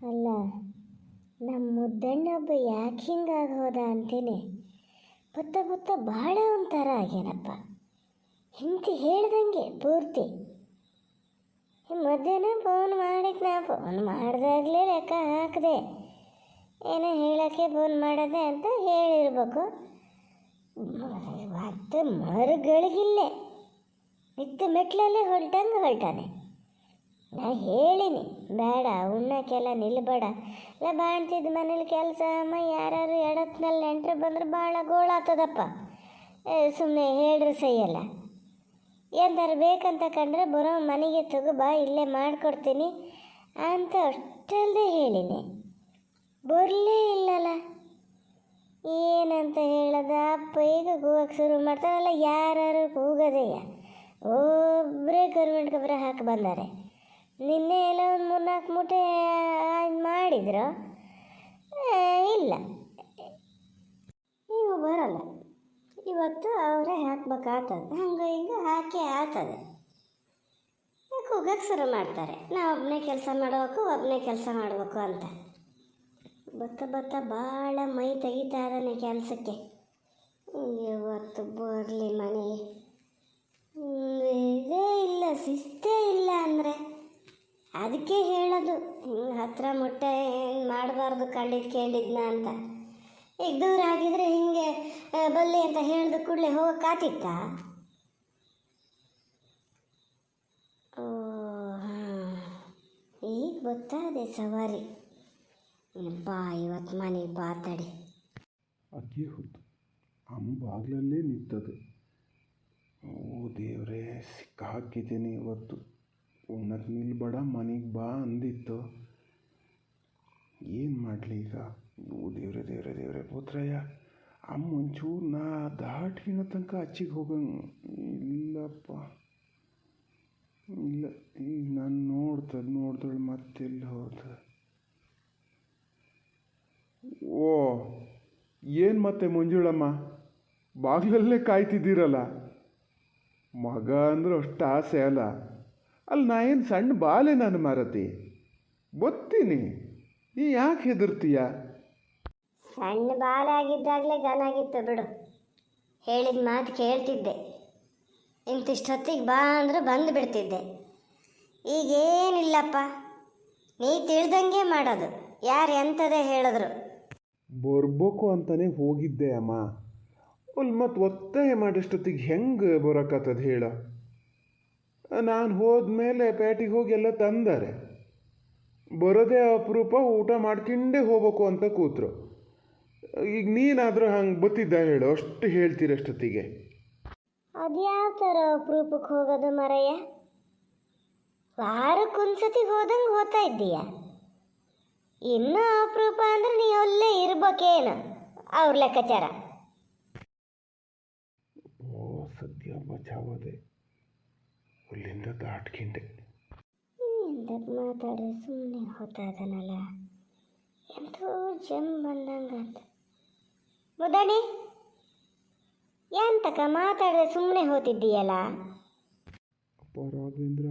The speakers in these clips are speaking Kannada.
ಅಲ್ಲ, ನಮ್ಮ ಮುದ್ದಣ್ಣೊಬ್ಬ ಯಾಕೆ ಹಿಂಗಾಗಿ ಹೋದ ಅಂತೀನಿ. ಬುತ್ತ ಭಾಳ ಒಂಥರ ಆಗ್ಯಾನಪ್ಪ. ಹಿಂಗೆ ಹೇಳ್ದಂಗೆ ಪೂರ್ತಿ. ಮಧ್ಯಾಹ್ನ ಫೋನ್ ಮಾಡಿಕ್ಕೆ ನಾ ಫೋನ್ ಮಾಡ್ದಾಗಲೇ ಲೆಕ್ಕ ಹಾಕಿದೆ. ಏನೋ ಹೇಳೋಕ್ಕೆ ಫೋನ್ ಮಾಡೋದೆ ಅಂತ ಹೇಳಿರ್ಬೇಕು. ಮತ್ತೆ ಮರುಗಳಿಗಿಲ್ಲೇ ಇದ್ದ ಮೆಟ್ಲಲ್ಲೇ ಹೊರಟಾನೆ. ನಾ ಹೇಳಿನಿ, ಬೇಡ ಉಣ್ಣಕ್ಕೆಲ್ಲ ನಿಲ್ಬೇಡ. ಇಲ್ಲ ಬಾಣ್ತಿದ್ದು ಮನೇಲಿ ಕೆಲಸ ಅಮ್ಮ ಯಾರು ಎಡತ್ನಲ್ಲಿ ನೆಂಟ್ರು ಬಂದ್ರೆ ಭಾಳ ಗೋಳಾಗ್ತದಪ್ಪ. ಸುಮ್ಮನೆ ಹೇಳ್ರಿ ಸೈಯಲ್ಲ. ಎಂದಾರು ಬೇಕಂತ ಕಂಡ್ರೆ ಬರೋ ಮನೆಗೆ ತಗೋ ಬಾ, ಇಲ್ಲೇ ಮಾಡಿಕೊಡ್ತೀನಿ ಅಂತ ಅಷ್ಟಲ್ಲದೆ ಹೇಳಿನಿ. ಬರಲೇ ಇಲ್ಲಲ್ಲ. ಏನಂತ ಹೇಳೋದು? ಅಪ್ಪ ಈಗ ಕೂಗಕ್ಕೆ ಶುರು ಮಾಡ್ತಾರಲ್ಲ, ಯಾರು ಕೂಗೋದಯ್ಯ. ಒಬ್ಬರೇ ಗೌರ್ಮೆಂಟ್ ಗೊಬ್ಬರ ಹಾಕಿ ಬಂದಾರೆ. ನಿನ್ನೆ ಎಲ್ಲ ಒಂದು 3-4 ಮೂಟೆ ಮಾಡಿದ್ರು. ಇಲ್ಲ, ನೀವು ಬರೋಲ್ಲ. ಇವತ್ತು ಅವರೇ ಹಾಕ್ಬೇಕಾಗ್ತದೆ. ಹಂಗೆ ಹಿಂಗೆ ಹಾಕಿ ಆಗ್ತದೆ. ಕೂಗಕ್ಕೆ ಶುರು ಮಾಡ್ತಾರೆ, ನಾವು ಒಬ್ಬನೇ ಕೆಲಸ ಮಾಡಬೇಕು ಅಂತ. ಬತ್ತ ಭಾಳ ಮೈ ತೆಗಿತಾ ಇದ್ದಾನೆ ಕೆಲಸಕ್ಕೆ. ಇವತ್ತು ಬರಲಿ ಮನೆಗೆ. ಇದೇ ಇಲ್ಲ, ಶಿಸ್ತೇ ಇಲ್ಲ ಅಂದರೆ ಅದಕ್ಕೆ ಹೇಳೋದು, ಹಿಂಗೆ ಹತ್ರ ಮುಟ್ಟೆ ಹೆಂಗೆ ಮಾಡಬಾರ್ದು ಕೇಳಿದ್ನ ಅಂತ. ಈಗ ದೂರ ಆಗಿದ್ರೆ ಹಿಂಗೆ ಬಲ್ಲಿ ಅಂತ ಹೇಳಿದ ಕೂಡಲೇ ಹೋಗೋಕ್ಕಾತಿತ್ತ? ಹಾಂ, ಈಗ ಗೊತ್ತಾದೆ ಸವಾರಿ. ಬಾ ಇವತ್ತು ಮನೆಗೆ ಬಾ ತಡಿ. ಅಕ್ಕಿ ಹೊತ್ತು ಅಮ್ಮ ಬಾಗಿಲಲ್ಲೇ ನಿಂತದು. ಓ ದೇವರೇ, ಸಿಕ್ಕ ಹಾಕಿದ್ದೀನಿ ಇವತ್ತು. ಉಣ್ಣಕ್ಕೆ ನಿಲ್ಬೇಡ, ಮನೆಗೆ ಬಾ ಅಂದಿತ್ತು. ಏನು ಮಾಡಲಿ ಈಗ? ಓ ದೇವ್ರೆ ಪುತ್ರಯ್ಯ, ಅಮ್ಮ ಒಂಚೂರು ನಾ ದಾಟಿನ ತನಕ ಅಚ್ಚಿಗೆ ಹೋಗಂಗೆ ಇಲ್ಲಪ್ಪ. ಇಲ್ಲ, ಈಗ ನಾನು ನೋಡ್ದಳು ಮತ್ತೆಲ್ಲಿ ಹೋದ? ಓ, ಏನು ಮತ್ತೆ ಮಂಜುಳಮ್ಮ, ಬಾಗಿಲಲ್ಲೇ ಕಾಯ್ತಿದ್ದೀರಲ್ಲ? ಮಗ ಅಂದ್ರೆ ಅಷ್ಟು ಆಸೆ ಅಲ್ಲ? ಅಲ್ಲಿ ನಾ ಏನು ಸಣ್ಣ ಬಾಲೆ ನಾನು ಮಾರತಿ, ಬತ್ತೀನಿ. ನೀ ಯಾಕೆ ಹೆದರ್ತೀಯ? ಸಣ್ಣ ಬಾಲ ಆಗಿದ್ದಾಗಲೇ ಗನಾಗಿತ್ತು ಬಿಡು. ಹೇಳಿದ ಮಾತು ಕೇಳ್ತಿದ್ದೆ. ಇಂತಿಷ್ಟೊತ್ತಿಗೆ ಬಾ ಅಂದ್ರೆ ಬಂದು ಬಿಡ್ತಿದ್ದೆ. ಈಗೇನಿಲ್ಲಪ್ಪ, ನೀ ತಿಳ್ದಂಗೆ ಮಾಡೋದು. ಯಾರು ಎಂಥದೇ ಹೇಳಿದ್ರು ಬರ್ಬೇಕು ಅಂತಲೇ ಹೋಗಿದ್ದೆ ಅಮ್ಮ. ಅಲ್ಲಿ ಮತ್ತು ಒತ್ತಾಯ ಮಾಡಿಷ್ಟೊತ್ತಿಗೆ ಹೆಂಗೆ ಬರೋಕ್ಕತ್ತದ ಹೇಳ? ನಾನು ಹೋದ್ಮೇಲೆ ಪೇಟೆಗೆ ಹೋಗಿ ಎಲ್ಲ ತಂದಾರೆ. ಬರೋದೇ ಅಪರೂಪ, ಊಟ ಮಾಡ್ಕೊಂಡೇ ಹೋಗ್ಬೇಕು ಅಂತ ಕೂತ್ರು. ಈಗ ನೀನಾದರೂ ಹಂಗೆ ಬತ್ತಿದ್ದ ಹೇಳು, ಅಷ್ಟು ಹೇಳ್ತೀರಷ್ಟೊತ್ತಿಗೆ. ಅದ್ಯಾವ ಥರ ಅಪರೂಪಕ್ಕೆ ಹೋಗೋದು ಮರಯ್ಯ? ವಾರಕ್ಕೊಂದ್ಸತಿ ಹೋದಂಗೆ ಹೋಗ್ತಾ ಇದ್ದೀಯ. ಇನ್ನೂ ಅಪರೂಪ ಅಂದ್ರೆ ನೀ ಅಲ್ಲೇ ಇರ್ಬೇಕೇನು ಅವ್ರ ಲೆಕ್ಕಾಚಾರ. ಓ ಸದ್ಯ ಬಚಾವದೆ, ಅಲ್ಲಿಂದ ದಾಟ್ಕೊಂಡೆ. ಎಂತಕ್ಕೆ ಮಾತಾಡಿ ಸುಮ್ಮನೆ ಹೋಗ್ತಾ ಇದ್ದಾನಲ್ಲ, ಎಂತೋ ಜಮ್ ಬಂದಂಗೆ ಅಂತ. ಮುದಣಿ, ಎಂತಕ್ಕ ಮಾತಾಡಿದ್ರೆ ಸುಮ್ಮನೆ ಹೋಗ್ತಿದ್ದೀಯಲ್ಲ? ಅಪ್ಪ ರಾಘವೇಂದ್ರ,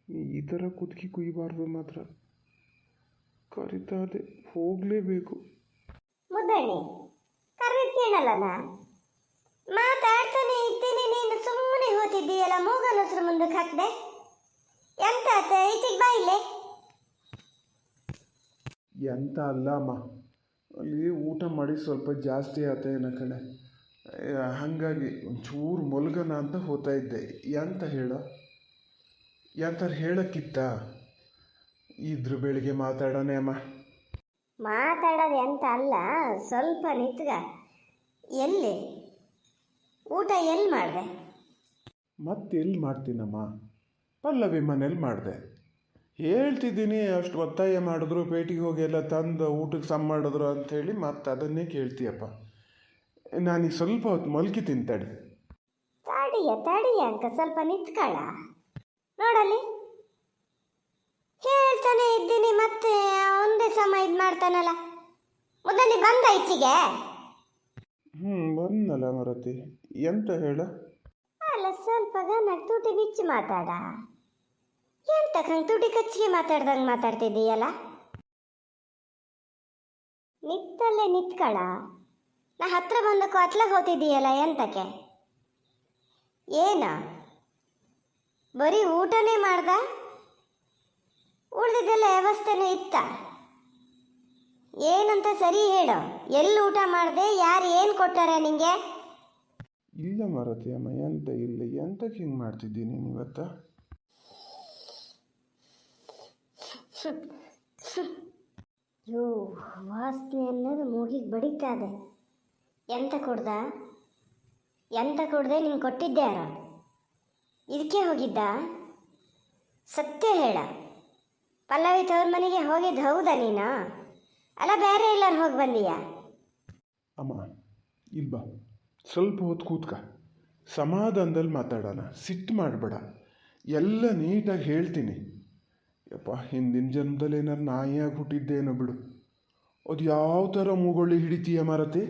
ನೀ ಈ ಥರ ಕುದುಕಿ ಕುಯ್ಯಬಾರ್ದು ಮಾತ್ರ. ಕರಿತಾದೆ, ಹೋಗಲೇಬೇಕು. ಮುದಣಿ, ಕರೀತೀನಲ್ಲ ನಾ, ಮಾತಾಡ್ತಾನೆ ಇದ್ದೀನಿ, ನೀನು ಸುಮ್ಮನೆ ಹೋಗ್ತಿದ್ದೀಯಲ್ಲ. ಮೂಗನ ಹೆಸರು ಮುಂದಕ್ಕೆ ಹಾಕ್ದೆ ಎಂತ ಈಚೆಗೆ ಬಾ ಇಲ್ಲೇ. ಎಂತ ಅಲ್ಲ ಅಮ್ಮ, ಅಲ್ಲಿ ಊಟ ಮಾಡಿ ಸ್ವಲ್ಪ ಜಾಸ್ತಿ ಆತೇನ ಕಡೆ, ಹಾಗಾಗಿ ಒಂಚೂರು ಮಲ್ಗನ ಅಂತ ಹೋಗ್ತಾ ಇದ್ದೆ. ಎಂತ ಹೇಳ? ಎಂತಾರು ಹೇಳಕ್ಕಿತ್ತ? ಇದ್ರ ಬೆಳಿಗ್ಗೆ ಮಾತಾಡೋಣ ಅಮ್ಮ. ಮಾತಾಡೋದು ಎಂತ ಅಲ್ಲ, ಸ್ವಲ್ಪ ನಿತ್ಗ. ಎಲ್ಲಿ ಊಟ ಎಲ್ಲಿ ಮಾಡಿದೆ? ಮತ್ತೆಲ್ಲಿ ಮಾಡ್ತೀನಮ್ಮ? ಪಲ್ಲವಿ ಮನೇಲಿ ಮಾಡಿದೆ. ಹೇಳ್ತಿದ್ದೀನಿ, ಅಷ್ಟು ಒತ್ತಾಯ ಮಾಡಿದ್ರು, ಪೇಟೆಗೆ ಹೋಗಿ ಎಲ್ಲ ತಂದು ಊಟಕ್ಕೆ ಸಮ್ ಮಾಡಿದ್ರು ಅಂಥೇಳಿ ಮತ್ತೆ ಅದನ್ನೇ ಕೇಳ್ತೀಯಪ್ಪ. ನಾನೀಗ ಸ್ವಲ್ಪ ಹೊತ್ತು ಮಲ್ಕಿತೀನಿ ತಡಿ. ತಡಿಯ ಅಂಕ ಸ್ವಲ್ಪ ನಿಂತ್ಕೊಳ್ಳ. ನೋಡಲ್ಲಿ ಹೇಳ್ತಾನೆ ಇದ್ದೀನಿ, ಮತ್ತೆ ಒಂದೇ ಸಮ ಇದು ಮಾಡ್ತಾನಲ್ಲ. ಮುದ್ದಲ್ಲಿ ಬಂದ ಈಚೆಗೆ? ಬಂದಲ್ಲ ಮರತಿ, ಎಂತ ಹೇಳ? ಅಲ್ಲ, ಸ್ವಲ್ಪ ಗನಕ್ಕೆ ತುಟಿ ಬಿಚ್ಚಿ ಮಾತಾಡ. ಎಂತ ತುಟಿ ಕಚ್ಚಿಗೆ ಮಾತಾಡ್ದಂಗೆ ಮಾತಾಡ್ತಿದ್ದೀಯಲ್ಲ? ನಿತ್ತಲ್ಲೇ ನಿತ್ಕಳ. ನಾ ಹತ್ರ ಬಂದಕ್ಕೂ ಅತ್ಲಾಗ ಹೋಗ್ತಿದ್ದೀಯಲ್ಲ ಎಂತಕ್ಕೆ? ಏನ ಬರೀ ಊಟನೇ ಮಾಡ್ದ? ಉಳಿದಿದ್ದೆಲ್ಲ ವ್ಯವಸ್ಥೆನೂ ಇತ್ತ? ಏನಂತ ಸರಿ ಹೇಳು. ಎಲ್ಲಿ ಊಟ ಮಾಡಿದೆ? ಯಾರು ಏನು ಕೊಟ್ಟಾರೆ ನಿಂಗೆ? ಇಲ್ಲ ಮಾರತಿ ಅಮ್ಮ, ಎಂತ ಇಲ್ಲ, ಎಂತಕ್ಕೆ ಹಿಂಗೆ ಮಾಡ್ತಿದ್ದೀನಿ ನೀನು ಇವತ್ತ? ಯೋ, ವಾಸನೆ ಅನ್ನೋದು ಮೂಗಿಗೆ ಬಡಿತಾ ಇದೆ. ಎಂತ ಕೊಡ್ದ? ಎಂತ ಕೊಡ್ದೆ? ನಿಂಗೆ ಕೊಟ್ಟಿದ್ದೆ ಯಾರು? ಇದಕ್ಕೆ ಹೋಗಿದ್ದ? ಸತ್ಯ ಹೇಳ. ಪಲ್ಲವಿ ತವ್ರ ಮನೆಗೆ ಹೋಗಿದ್ದು ಹೌದಾ ನೀನು? ಅಲ್ಲ ಬೇರೆ ಎಲ್ಲರೂ ಹೋಗಿ ಬಂದೀಯ? ಅಮ್ಮ ಇಲ್ಬಾ, ಸ್ವಲ್ಪ ಹೊತ್ತು ಕೂತ್ಕ, ಸಮಾಧಾನದಲ್ಲಿ ಮಾತಾಡೋಣ, ಸಿಟ್ಟು ಮಾಡಬೇಡ, ಎಲ್ಲ ನೀಟಾಗಿ ಹೇಳ್ತೀನಿ. ಯಪ್ಪ, ಹಿಂದಿನ ಜನ್ಮದಲ್ಲಿ ಏನಾರು ನಾಯಿಯಾಗಿ ಹುಟ್ಟಿದ್ದೇನೋ ಬಿಡು. ಅದು ಯಾವ ಥರ ಮೂಗೊಳ್ಳಿ ಹಿಡಿತೀಯ ಮಾರತಿ?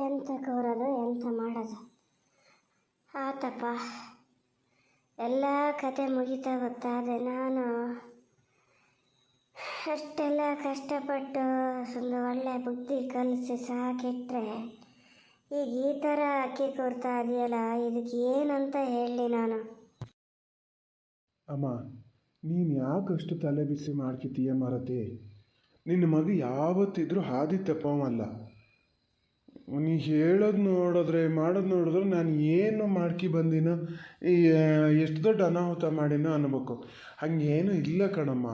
ಎಂತ ಕೋರೋದು, ಎಂತ ಮಾಡೋದು? ಆತಪ್ಪ, ಎಲ್ಲ ಕತೆ ಮುಗಿತಾ ಗೊತ್ತಾದೆ. ನಾನು ಅಷ್ಟೆಲ್ಲ ಕಷ್ಟಪಟ್ಟು ಒಂದು ಒಳ್ಳೆ ಬುದ್ಧಿ ಕಲಿಸಿ ಸಾಕಿಟ್ರೆ ಈಗ ಈ ಥರ ಅಕ್ಕಿ ಕೊಡ್ತಾ ಇದೆಯಲ್ಲ, ಇದಕ್ಕೆ ಏನಂತ ಹೇಳಲಿ ನಾನು? ಅಮ್ಮ, ನೀನು ಯಾಕಷ್ಟು ತಲೆ ಬಿಸಿ ಮಾಡ್ಕಿತೀಯ ಮಾರತಿ? ನಿನ್ನ ಮಗ ಯಾವತ್ತಿದ್ರೂ ಹಾದಿ ತಪ್ಪವಲ್ಲ. ನೀ ಹೇಳೋದು ನೋಡಿದ್ರೆ, ಮಾಡೋದು ನೋಡಿದ್ರೆ ನಾನು ಏನು ಮಾಡ್ಕಿ ಬಂದಿನೋ, ಎಷ್ಟು ದೊಡ್ಡ ಅನಾಹುತ ಮಾಡಿನೋ ಅನ್ಬೇಕು. ಹಾಗೇನು ಇಲ್ಲ ಕಣಮ್ಮ.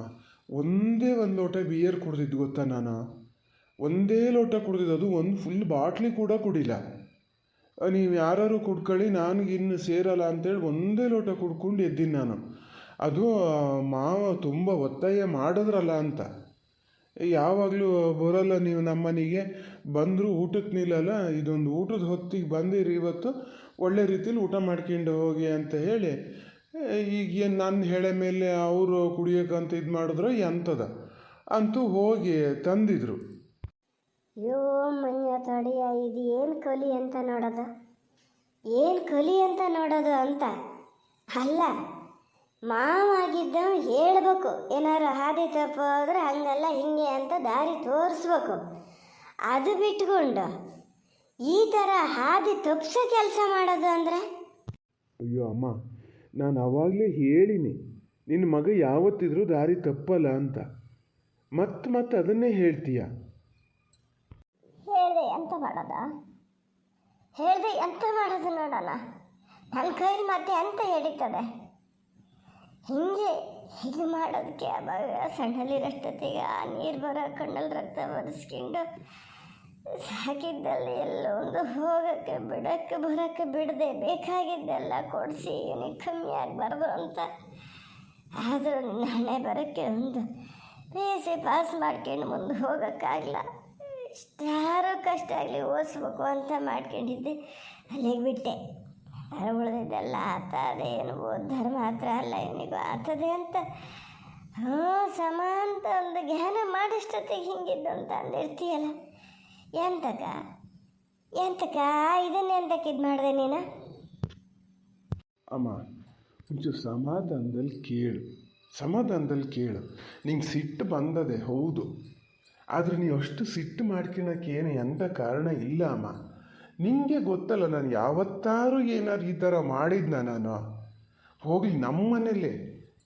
ಒಂದೇ ಒಂದು ಲೋಟ ಬಿಯರ್ ಕುಡ್ದಿದ್ದು ಗೊತ್ತಾ ನಾನು? ಒಂದೇ ಲೋಟ ಕುಡ್ದಿದ್ದು, ಅದು ಒಂದು ಫುಲ್ ಬಾಟ್ಲಿ ಕೂಡ ಕುಡಿಲ್ಲ. ನೀವು ಯಾರು ಕುಡ್ಕೊಳ್ಳಿ, ನನಗಿನ್ನು ಸೇರಲ್ಲ ಅಂತೇಳಿ ಒಂದೇ ಲೋಟ ಕುಡ್ಕೊಂಡು ಎದ್ದೀನಿ ನಾನು. ಅದು ಮಾವ ತುಂಬ ಒತ್ತಾಯ ಮಾಡಿದ್ರಲ್ಲ ಅಂತ. ಯಾವಾಗಲೂ ಬರೋಲ್ಲ ನೀವು ನಮ್ಮನೆಗೆ, ಬಂದರೂ ಊಟಕ್ಕೆ ನಿಲ್ಲಲ್ಲ, ಇದೊಂದು ಊಟದ ಹೊತ್ತಿಗೆ ಬಂದಿರಿ, ಇವತ್ತು ಒಳ್ಳೆ ರೀತಿಲಿ ಊಟ ಮಾಡ್ಕೊಂಡು ಹೋಗಿ ಅಂತ ಹೇಳಿ, ಈಗ ಏನು ನನ್ನ ಹೇಳೆ ಮೇಲೆ ಅವರು ಕುಡಿಯೋಕ್ಕಂತ ಇದು ಮಾಡಿದ್ರು ಎಂಥದ ಅಂತೂ ಹೋಗಿ ತಂದಿದ್ರು. ಅಯ್ಯೋ ಮನ್ಯ ತಡಿಯ, ಇದು ಏನು ಕಲಿ ಅಂತ ನೋಡೋದು? ಏನು ಕಲಿ ಅಂತ ನೋಡೋದು ಅಂತ ಅಲ್ಲ, ಮಾವಾಗಿದ್ದ ಹೇಳ್ಬೇಕು. ಏನಾರು ಹಾದಿ ತಪ್ಪೋದ್ರೆ ಹಂಗಲ್ಲ ಹಿಂಗೆ ಅಂತ ದಾರಿ ತೋರಿಸ್ಬೇಕು. ಅದು ಬಿಟ್ಕೊಂಡು ಈ ಥರ ಹಾದಿ ತಪ್ಪಿಸೋ ಕೆಲಸ ಮಾಡೋದು ಅಂದರೆ? ಅಯ್ಯೋ ಅಮ್ಮ, ನಾನು ಆವಾಗಲೇ ಹೇಳಿನಿ, ನಿನ್ನ ಮಗ ಯಾವತ್ತಿದ್ರೂ ದಾರಿ ತಪ್ಪಲ್ಲ ಅಂತ. ಮತ್ತೆ ಅದನ್ನೇ ಹೇಳ್ತೀಯ. ಹೇಳಿದೆ ಎಂತ ಮಾಡೋದ? ಹೇಳಿದೆ ಎಂತ ಮಾಡೋದು ನೋಡೋಣ. ನನ್ನ ಕೈಲಿ ಮತ್ತೆ ಎಂತ ಹಿಡಿತದೆ? ಹಿಂಗೆ ಇದು ಮಾಡೋದಕ್ಕೆ ಅವಾಗ ಸಣ್ಣಲ್ಲಿರಷ್ಟೊತ್ತಿಗೆ ಆ ನೀರು ಬರೋ ಕಣ್ಣಲ್ಲಿ ರಕ್ತ ಬರೆಸ್ಕೊಂಡು ಸಾಕಿದ್ದಲ್ಲಿ ಎಲ್ಲೋ ಒಂದು ಹೋಗೋಕ್ಕೆ ಬಿಡೋಕ್ಕೆ ಬರೋಕ್ಕೆ ಬಿಡದೆ ಬೇಕಾಗಿದ್ದೆಲ್ಲ ಕೊಡಿಸಿ ಇವನಿಗೆ ಕಮ್ಮಿ ಆಗಬಾರ್ದು ಅಂತ. ಆದರೂ ನಾನೇ ಬರೋಕ್ಕೆ ಒಂದು ಬೇಸಿ ಪಾಸ್ ಮಾಡ್ಕೊಂಡು ಮುಂದೆ ಹೋಗೋಕ್ಕಾಗಲ್ಲ. ಎಷ್ಟಾರು ಕಷ್ಟ ಆಗಲಿ ಓದಿಸ್ಬೇಕು ಅಂತ ಮಾಡ್ಕೊಂಡಿದ್ದೆ, ಅಲ್ಲಿಗೆ ಬಿಟ್ಟೆ. ಉಳಿದಿದ್ದೆಲ್ಲ ಆತದೆ, ಏನು ಧರ್ಮ ಮಾತ್ರ ಅಲ್ಲ ಇವನಿಗೂ ಆತದೆ ಅಂತ ಸಮಾಂತ ಒಂದು ಜ್ಞಾನ ಮಾಡಿಷ್ಟೊತ್ತಿಗೆ ಹಿಂಗಿದ್ದು ಅಂತ ಅಂದಿರ್ತೀಯಲ್ಲ. ಎಂತಕ ಇದನ್ನೆಂತಕ್ಕೆ ಇದು ಮಾಡಿದೆ ನೀನು? ಅಮ್ಮ, ಒಂಚೂರು ಸಮಾಧಾನದಲ್ಲಿ ಕೇಳು. ನಿಂಗೆ ಸಿಟ್ಟು ಬಂದದೆ ಹೌದು, ಆದರೆ ನೀವು ಅಷ್ಟು ಸಿಟ್ಟು ಮಾಡ್ಕೊಳಕ್ಕೆ ಏನು ಎಂಥ ಕಾರಣ ಇಲ್ಲ ಅಮ್ಮ. ನಿಮಗೆ ಗೊತ್ತಲ್ಲ, ನಾನು ಯಾವತ್ತಾರು ಏನಾರು ಈ ಥರ ಮಾಡಿದ್ನ ನಾನು? ಹೋಗಲಿ, ನಮ್ಮ ಮನೇಲೇ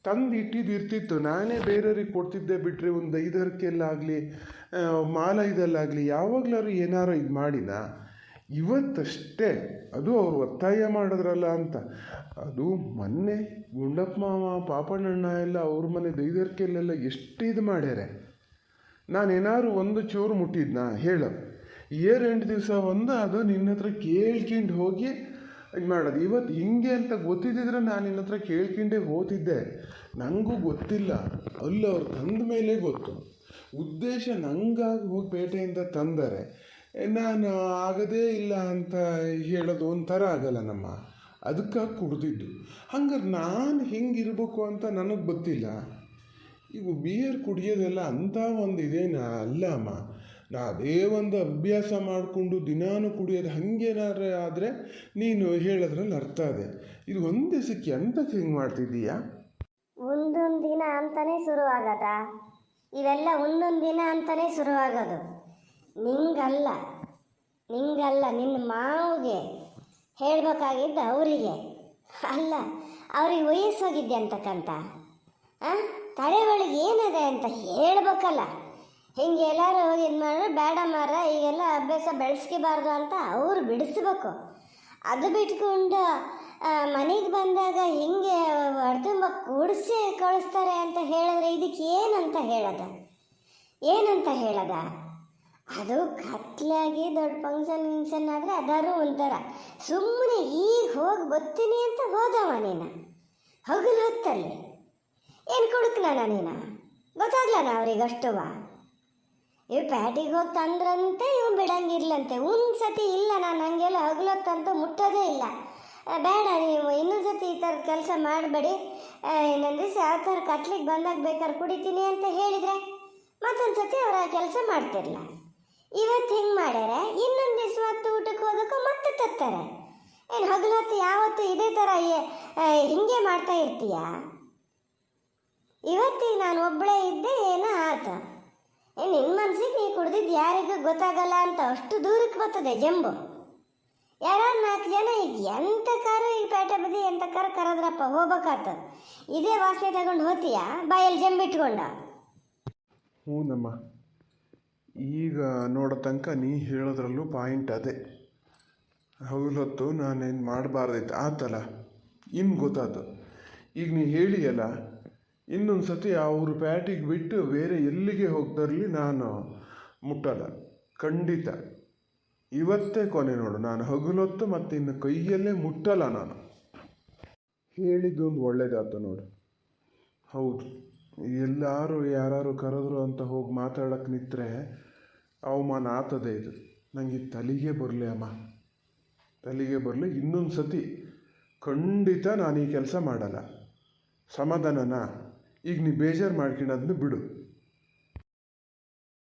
ತಂದು ಇಟ್ಟಿರ್ತಿತ್ತು, ನಾನೇ ಬೇರೆಯವ್ರಿಗೆ ಕೊಡ್ತಿದ್ದೆ ಬಿಟ್ಟರೆ ಒಂದು 5-10 ಮಾಲ ಇದಲ್ಲಾಗಲಿ ಯಾವಾಗಲಾರು ಏನಾರು ಇದು ಮಾಡಿನ? ಇವತ್ತಷ್ಟೇ, ಅದು ಅವ್ರು ಒತ್ತಾಯ ಮಾಡಿದ್ರಲ್ಲ ಅಂತ. ಅದು ಮೊನ್ನೆ ಗುಂಡಪ್ಪ ಮಾವ, ಪಾಪಣ್ಣಣ್ಣ ಎಲ್ಲ ಅವ್ರ ಮನೆ 5-10 ಎಷ್ಟು ಇದು ಮಾಡ್ಯಾರೆ. ನಾನೇನಾದ್ರು ಒಂದು ಚೂರು ಮುಟ್ಟಿದ್ನಾ ಹೇಳು? 7-8 ದಿವಸ ಅದು ನಿನ್ನ ಹತ್ರ ಕೇಳ್ಕೊಂಡು ಹೋಗಿ ಇದು ಮಾಡೋದು. ಇವತ್ತು ಹಿಂಗೆ ಅಂತ ಗೊತ್ತಿದ್ದಿದ್ರೆ ನಾನು ನಿನ್ನ ಹತ್ರ ಕೇಳ್ಕೊಂಡೇ ಹೋಗ್ತಿದ್ದೆ. ನನಗೂ ಗೊತ್ತಿಲ್ಲ, ಅಲ್ಲಿ ಅವ್ರು ತಂದ ಮೇಲೆ ಗೊತ್ತು. ಉದ್ದೇಶ ನಂಗಾಗಿ ಹೋಗಿ ಪೇಟೆಯಿಂದ ತಂದರೆ ನಾನು ಆಗದೇ ಇಲ್ಲ ಅಂತ ಹೇಳೋದು ಒಂಥರ ಆಗಲ್ಲ ನಮ್ಮ. ಅದಕ್ಕಾಗಿ ಕುಡ್ದಿದ್ದು. ಹಂಗಾರೆ ನಾನು ಹೆಂಗಿರ್ಬೇಕು ಅಂತ ನನಗೆ ಗೊತ್ತಿಲ್ಲ. ಈಗ ಬಿಯರ್ ಕುಡಿಯೋದೆಲ್ಲ ಅಂಥ ಒಂದು ಇದೇನ ಅಲ್ಲ ಅಮ್ಮ. ನಾ ಅದೇ ಒಂದು ಅಭ್ಯಾಸ ಮಾಡಿಕೊಂಡು ದಿನಾನು ಕುಡಿಯೋದು ಹಾಗೇನಾದ್ರೆ ಆದರೆ ನೀನು ಹೇಳೋದ್ರಲ್ಲಿ ಅರ್ಥ ಇದೆ. ಇದು ಒಂದು ದಿವಸಕ್ಕೆ ಎಂತಕ್ಕೆ ಹಿಂಗೆ ಮಾಡ್ತಿದ್ದೀಯಾ? ಒಂದೊಂದು ದಿನ ಅಂತಲೇ ಶುರು ಆಗದ. ಇವೆಲ್ಲ ಒಂದೊಂದು ದಿನ ಅಂತಲೇ ಶುರುವಾಗೋದು. ನಿಂಗಲ್ಲ ನಿಂಗಲ್ಲ, ನಿನ್ನ ಮಾವಿಗೆ ಹೇಳಬೇಕಾಗಿದ್ದು ಅವರಿಗೆ ಅಲ್ಲ. ಅವ್ರಿಗೆ ವಯಸ್ಸೋಗಿದ್ದೆ ಅಂತಕ್ಕಂಥ ತಲೆ ಒಳಗೆ ಏನಿದೆ ಅಂತ ಹೇಳ್ಬೇಕಲ್ಲ. ಹಿಂಗೆ ಎಲ್ಲರೂ ಇದು ಮಾಡಿದ್ರೆ ಬೇಡ ಮಾರ, ಈಗೆಲ್ಲ ಅಭ್ಯಾಸ ಬೆಳೆಸ್ಕೋಬಾರ್ದು ಅಂತ ಅವ್ರು ಬಿಡಿಸ್ಬೇಕು. ಅದು ಬಿಟ್ಕೊಂಡು ಮನೆಗೆ ಬಂದಾಗ ಹಿಂಗೆ ಹೊರತುಂಬ ಕೂಡಿಸಿ ಕಳಿಸ್ತಾರೆ ಅಂತ ಹೇಳಿದ್ರೆ ಇದಕ್ಕೆ ಏನಂತ ಹೇಳದ? ಅದು ಕತ್ಲಾಗಿ ದೊಡ್ಡ ಫಂಕ್ಷನ್ ಆದರೆ ಅದಾರು ಒಂಥರ. ಸುಮ್ಮನೆ ಈಗ ಹೋಗಿ ಬರ್ತೀನಿ ಅಂತ ಹೋದವ ನೀನು ಹಗಲು ಹೊತ್ತಲ್ಲಿ. ಏನು ಕುಡುಕ್ಲಾನ ನೀನು? ಗೊತ್ತಾಗ್ಲಾನ ಅವ್ರಿಗೆ ಅಷ್ಟುವ? ಇವು ಪ್ಯಾಟಿಗೆ ಹೋಗಿ ತಂದ್ರಂತೆ ಇವು ಬಿಡಂಗಿರ್ಲಂತೆ. ಒಂದು ಸತಿ ಇಲ್ಲ, ನಾನು ಹಂಗೆಲ್ಲ ಹಗಲೊತ್ತಂತೂ ಮುಟ್ಟೋದೇ ಇಲ್ಲ. ಬೇಡ, ನೀವು ಇನ್ನೊಂದು ಸತಿ ಈ ಥರದ ಕೆಲಸ ಮಾಡಬೇಡಿ, ಇನ್ನೊಂದು ದಿವಸ ಯಾವ ಥರ ಕತ್ಲಿಗೆ ಬಂದಾಗ ಬೇಕಾದ್ರೆ ಕುಡಿತೀನಿ ಅಂತ ಹೇಳಿದರೆ ಮತ್ತೊಂದು ಸತಿ ಅವ್ರು ಆ ಕೆಲಸ ಮಾಡ್ತಿರಲ್ಲ. ಇವತ್ತು ಹಿಂಗೆ ಮಾಡ್ಯಾರೆ, ಇನ್ನೊಂದು ದಿವಸ ಹೊತ್ತು ಊಟಕ್ಕೆ ಹೋದಕ್ಕೂ ಮತ್ತೆ ತರ್ತಾರೆ. ಏನು ಹಗಲು ಹೊತ್ತು ಯಾವತ್ತು ಇದೇ ಥರ ಹಿಂಗೆ ಮಾಡ್ತಾ ಇರ್ತೀಯ? ಇವತ್ತಿಗೆ ನಾನು ಒಬ್ಬಳೇ ಇದ್ದೆ, ಏನೋ ಆತ. ನಿನ್ನ ಮನಸ್ಸಿಗೆ ನೀ ಕುಡ್ದಿದ್ದು ಯಾರಿಗೂ ಗೊತ್ತಾಗಲ್ಲ ಅಂತ ಅಷ್ಟು ದೂರಕ್ಕೆ ಬರ್ತದೆ ಜಂಬು. ಯಾರು 4 ಜನ ಈಗ ಎಂಥ ಕಾರು ಈಗ ಪೇಟೆ ಬದಿ ಎಂಥ ಕಾರು ಕರೆದ್ರಪ್ಪ ಹೋಗ್ಬೇಕಾತ, ಇದೇ ವಾಸನೆ ತಗೊಂಡು ಹೋತೀಯಾ ಬಾಯಲ್ಲಿ ಜಂಬಿಟ್ಕೊಂಡ? ಹ್ಞೂನಮ್ಮ, ಈಗ ನೋಡೋ ತನಕ ನೀ ಹೇಳೋದ್ರಲ್ಲೂ ಪಾಯಿಂಟ್ ಅದೇ. ಹಗಲೊತ್ತು ನಾನೇನು ಮಾಡಬಾರ್ದೈತೆ ಆತಲ್ಲ, ಇನ್ನು ಗೊತ್ತಾಯ್ತು. ಈಗ ನೀ ಹೇಳಿಯಲ್ಲ, ಇನ್ನೊಂದು ಸತಿ ಅವ್ರ ಪ್ಯಾಟಿಗೆ ಬಿಟ್ಟು ಬೇರೆ ಎಲ್ಲಿಗೆ ಹೋಗ್ತಾರಲಿ ನಾನು ಮುಟ್ಟಲ್ಲ ಖಂಡಿತ. ಇವತ್ತೇ ಕೊನೆ ನೋಡು, ನಾನು ಹಗಲೊತ್ತು ಮತ್ತು ಇನ್ನು ಕೈಯಲ್ಲೇ ಮುಟ್ಟಲ್ಲ ನಾನು. ಹೇಳಿದ್ದೊಂದು ಒಳ್ಳೇದಾಯ್ತು ನೋಡು. ಹೌದು, ಎಲ್ಲರೂ ಯಾರು ಕರೆದ್ರು ಅಂತ ಹೋಗಿ ಮಾತಾಡೋಕ್ಕೆ ನಿಂತರೆ ಅವಮಾನ ಆಗ್ತದೆ. ಇದು ನನಗೆ ತಲೆಗೆ ಬರಲಿ ಅಮ್ಮ, ತಲೆಗೆ ಬರಲಿ. ಇನ್ನೊಂದು ಸತಿ ಖಂಡಿತ ನಾನು ಈ ಕೆಲಸ ಮಾಡಲ್ಲ. ಸಮಾಧಾನನಾ? ಈಗ ನೀ ಬೇಜಾರು ಮಾಡ್ಕೊಳ್ಳೋದನ್ನು ಬಿಡು.